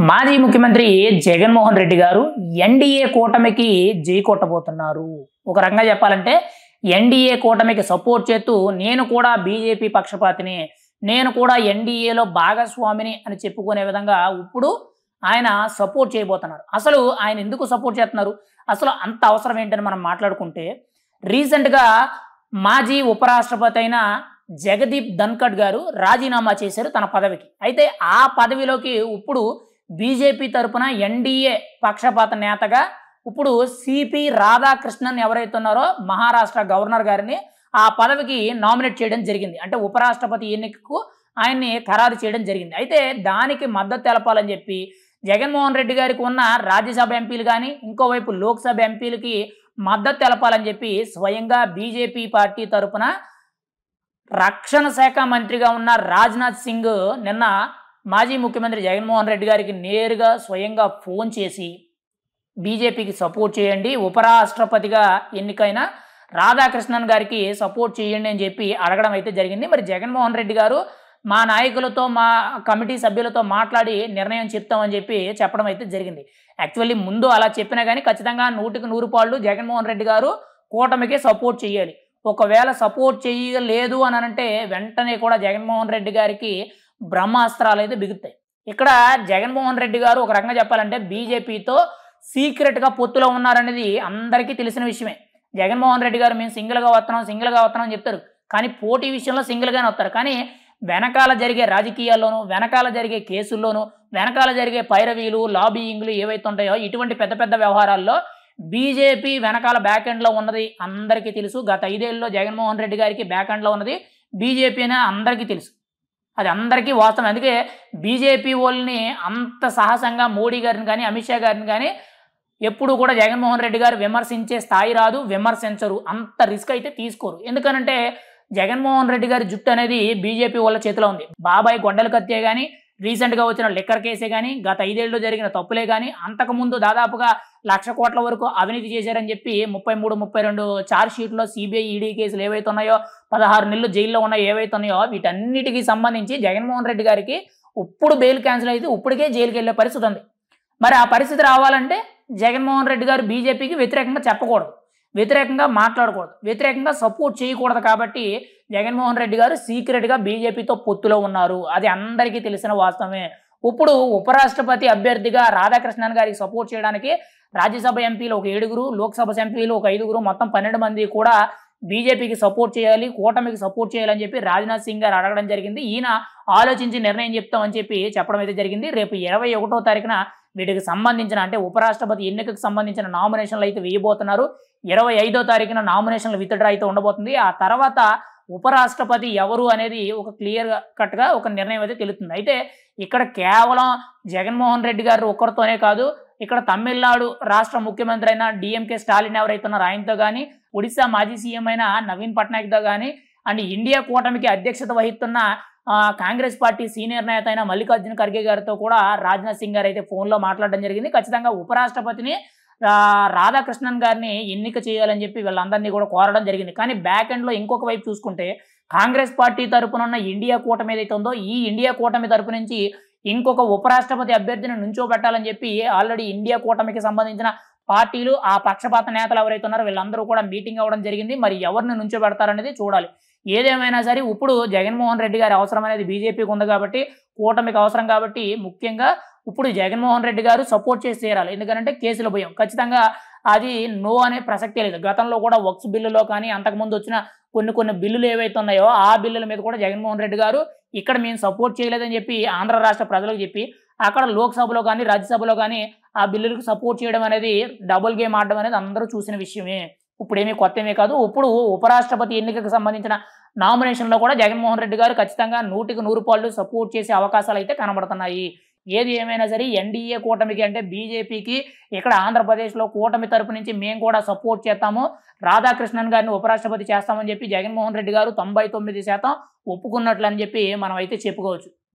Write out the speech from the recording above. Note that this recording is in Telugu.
మాజీ ముఖ్యమంత్రి జగన్మోహన్ రెడ్డి గారు ఎన్డీఏ కూటమికి జై కొట్టబోతున్నారు. ఒక రకంగా చెప్పాలంటే ఎన్డీఏ కూటమికి సపోర్ట్ చేస్తూ నేను కూడా బీజేపీ పక్షపాతిని, నేను కూడా ఎన్డీఏలో భాగస్వామిని అని చెప్పుకునే విధంగా ఇప్పుడు ఆయన సపోర్ట్ చేయబోతున్నారు. అసలు ఆయన ఎందుకు సపోర్ట్ చేస్తున్నారు? అసలు అంత అవసరం ఏంటని మనం మాట్లాడుకుంటే, రీసెంట్‌గా మాజీ ఉపరాష్ట్రపతి అయిన జగదీప్ ధన్కడ్ గారు రాజీనామా చేశారు తన పదవికి. అయితే ఆ పదవిలోకి ఇప్పుడు బీజేపీ తరపున ఎన్డీఏ పక్షపాత నేతగా ఇప్పుడు సిపి రాధాకృష్ణన్ ఎవరైతే ఉన్నారో మహారాష్ట్ర గవర్నర్ గారిని ఆ పదవికి నామినేట్ చేయడం జరిగింది. అంటే ఉపరాష్ట్రపతి ఎన్నికకు ఆయన్ని ఖరారు చేయడం జరిగింది. అయితే దానికి మద్దతు తెలపాలని చెప్పి జగన్మోహన్ రెడ్డి గారికి ఉన్న రాజ్యసభ ఎంపీలు కానీ, ఇంకోవైపు లోక్సభ ఎంపీలకి మద్దతు తెలపాలని చెప్పి స్వయంగా బీజేపీ పార్టీ తరపున రక్షణ శాఖ మంత్రిగా ఉన్న రాజ్నాథ్ సింగ్ నిన్న మాజీ ముఖ్యమంత్రి జగన్మోహన్ రెడ్డి గారికి నేరుగా స్వయంగా ఫోన్ చేసి బీజేపీకి సపోర్ట్ చేయండి, ఉపరాష్ట్రపతిగా ఎన్నికైన రాధాకృష్ణన్ గారికి సపోర్ట్ చేయండి అని చెప్పి అడగడం అయితే జరిగింది. మరి జగన్మోహన్ రెడ్డి గారు మా నాయకులతో, మా కమిటీ సభ్యులతో మాట్లాడి నిర్ణయం చెప్తామని చెప్పి చెప్పడం అయితే జరిగింది. యాక్చువల్లీ ముందు అలా చెప్పినా కానీ ఖచ్చితంగా 100కి 100 పాళ్ళు జగన్మోహన్ రెడ్డి గారు కూటమికి సపోర్ట్ చేయాలి. ఒకవేళ సపోర్ట్ చేయలేదు అని అంటే వెంటనే కూడా జగన్మోహన్ రెడ్డి గారికి బ్రహ్మాస్త్రాలు అయితే బిగుతాయి. ఇక్కడ జగన్మోహన్ రెడ్డి గారు ఒక రకంగా చెప్పాలంటే బీజేపీతో సీక్రెట్గా పొత్తులో ఉన్నారనేది అందరికీ తెలిసిన విషయమే. జగన్మోహన్ రెడ్డి గారు మేము సింగిల్గా వస్తున్నాం అని చెప్తారు. కానీ పోటీ విషయంలో సింగిల్గానే వస్తారు. కానీ వెనకాల జరిగే రాజకీయాల్లోనూ, వెనకాల జరిగే కేసుల్లోనూ, వెనకాల జరిగే పైరవీలు, లాబీయింగ్లు ఏవైతే ఉంటాయో ఇటువంటి పెద్ద పెద్ద వ్యవహారాల్లో బీజేపీ వెనకాల బ్యాక్ ఎండ్లో ఉన్నది అందరికీ తెలుసు. గత 5 ఏళ్ళలో జగన్మోహన్ రెడ్డి గారికి బ్యాక్ ఎండ్లో ఉన్నది బీజేపీ అని అందరికీ తెలుసు. అది అందరికీ వాస్తవం. అందుకే బీజేపీ వాళ్ళని అంత సాహసంగా మోడీ గారిని కానీ, అమిత్ షా గారిని కానీ ఎప్పుడు కూడా జగన్మోహన్ రెడ్డి గారు విమర్శించే స్థాయి రాదు, విమర్శించరు. అంత రిస్క్ అయితే తీసుకోరు. ఎందుకనంటే జగన్మోహన్ రెడ్డి గారి జుట్టు అనేది బీజేపీ వాళ్ళ చేతిలో ఉంది. బాబాయ్ గొడ్డల కత్తే కానీ, రీసెంట్గా వచ్చిన లిక్కర్ కేసే కానీ, గత 5 ఏళ్ళలో జరిగిన తప్పులే కానీ, అంతకుముందు దాదాపుగా 1,00,000 కోట్ల వరకు అవినీతి చేశారని చెప్పి 33, 32 ఛార్జ్ షీట్లో సిబిఐ, ఈడీ కేసులు ఏవైతే ఉన్నాయో, 16 నెలలు జైల్లో ఉన్నాయో ఏవైతే ఉన్నాయో వీటన్నిటికీ సంబంధించి జగన్మోహన్ రెడ్డి గారికి ఇప్పుడు బెయిల్ క్యాన్సిల్ అయితే ఇప్పటికే జైలుకి వెళ్ళే పరిస్థితి ఉంది. మరి ఆ పరిస్థితి రావాలంటే జగన్మోహన్ రెడ్డి గారు బీజేపీకి వ్యతిరేకంగా చెప్పకూడదు, వ్యతిరేకంగా మాట్లాడకూడదు, వ్యతిరేకంగా సపోర్ట్ చేయకూడదు. కాబట్టి జగన్మోహన్ రెడ్డి గారు సీక్రెట్గా బీజేపీతో పొత్తులో ఉన్నారు. అది అందరికీ తెలిసిన వాస్తవమే. ఇప్పుడు ఉపరాష్ట్రపతి అభ్యర్థిగా రాధాకృష్ణన్ గారికి సపోర్ట్ చేయడానికి రాజ్యసభ ఎంపీలు ఒక 7, లోక్సభ ఎంపీలు ఒక 5, మొత్తం 12 మంది కూడా బీజేపీకి సపోర్ట్ చేయాలి, కూటమికి సపోర్ట్ చేయాలని చెప్పి రాజ్నాథ్ సింగ్ గారు అడగడం జరిగింది. ఈయన ఆలోచించి నిర్ణయం చెప్తామని చెప్పి చెప్పడం అయితే జరిగింది. రేపు 21వ తారీఖున వీటికి సంబంధించిన అంటే ఉపరాష్ట్రపతి ఎన్నికకు సంబంధించిన నామినేషన్లు అయితే వేయబోతున్నారు. 25వ తారీఖున నామినేషన్లు విత్డ్రా అయితే ఉండబోతుంది. ఆ తర్వాత ఉపరాష్ట్రపతి ఎవరు అనేది ఒక క్లియర్ కట్గా ఒక నిర్ణయం అయితే తెలుస్తుంది. అయితే ఇక్కడ కేవలం జగన్మోహన్ రెడ్డి గారు ఒక్కరితోనే కాదు, ఇక్కడ తమిళనాడు రాష్ట్ర ముఖ్యమంత్రి అయిన డిఎంకే స్టాలిన్ ఎవరైతే ఉన్నారో ఆయనతో కానీ, ఒడిశా మాజీ సీఎం అయిన నవీన్ పట్నాయక్తో కానీ, అండ్ ఇండియా కూటమికి అధ్యక్షత వహిస్తున్న కాంగ్రెస్ పార్టీ సీనియర్ నేత అయిన మల్లికార్జున ఖర్గే గారితో కూడా రాజ్నాథ్ సింగ్ గారు అయితే ఫోన్లో మాట్లాడడం జరిగింది. ఖచ్చితంగా ఉపరాష్ట్రపతిని రాధాకృష్ణన్ గారిని ఎన్నిక చేయాలని చెప్పి వీళ్ళందరినీ కూడా కోరడం జరిగింది. కానీ బ్యాక్ ఎండ్లో ఇంకొక వైపు చూసుకుంటే కాంగ్రెస్ పార్టీ తరపున ఉన్న ఇండియా కూటమి ఏదైతే ఉందో ఈ ఇండియా కూటమి తరపు నుంచి ఇంకొక ఉపరాష్ట్రపతి అభ్యర్థిని నుంచోబెట్టాలని చెప్పి ఆల్రెడీ ఇండియా కూటమికి సంబంధించిన పార్టీలు, ఆ పక్షపాత నేతలు ఎవరైతే ఉన్నారో వీళ్ళందరూ కూడా మీటింగ్ అవ్వడం జరిగింది. మరి ఎవరిని నుంచోబెడతారనేది చూడాలి. ఏదేమైనా సరే ఇప్పుడు జగన్మోహన్ రెడ్డి గారి అవసరం అనేది బీజేపీకి ఉంది కాబట్టి, కూటమికి అవసరం కాబట్టి ముఖ్యంగా ఇప్పుడు జగన్మోహన్ రెడ్డి గారు సపోర్ట్ చేసి తీరాలి. ఎందుకంటే కేసుల భయం ఖచ్చితంగా అది నో అనే ప్రసక్తే లేదు. గతంలో కూడా వక్స్ బిల్లులో కానీ, అంతకుముందు వచ్చిన కొన్ని బిల్లులు ఏవైతే ఉన్నాయో ఆ బిల్లుల మీద కూడా జగన్మోహన్ రెడ్డి గారు ఇక్కడ మేము సపోర్ట్ చేయలేదని చెప్పి ఆంధ్ర రాష్ట్ర ప్రజలకు చెప్పి అక్కడ లోక్సభలో కానీ, రాజ్యసభలో కానీ ఆ బిల్లులకు సపోర్ట్ చేయడం అనేది డబుల్ గేమ్ ఆడడం అనేది అందరూ చూసిన విషయమే. ఇప్పుడేమీ కొత్తమే కాదు. ఇప్పుడు ఉపరాష్ట్రపతి ఎన్నికకు సంబంధించిన నామినేషన్లో కూడా జగన్మోహన్ రెడ్డి గారు ఖచ్చితంగా 100కి 100 పాళ్ళు సపోర్ట్ చేసే అవకాశాలు అయితే కనబడుతున్నాయి. ఏది ఏమైనా సరే ఎన్డీఏ కూటమికి అంటే బీజేపీకి ఇక్కడ ఆంధ్రప్రదేశ్లో కూటమి తరపు నుంచి మేము కూడా సపోర్ట్ చేస్తాము, రాధాకృష్ణన్ గారిని ఉపరాష్ట్రపతి చేస్తామని చెప్పి జగన్మోహన్ రెడ్డి గారు 99% ఒప్పుకున్నట్లు అని చెప్పి మనం అయితే చెప్పుకోవచ్చు.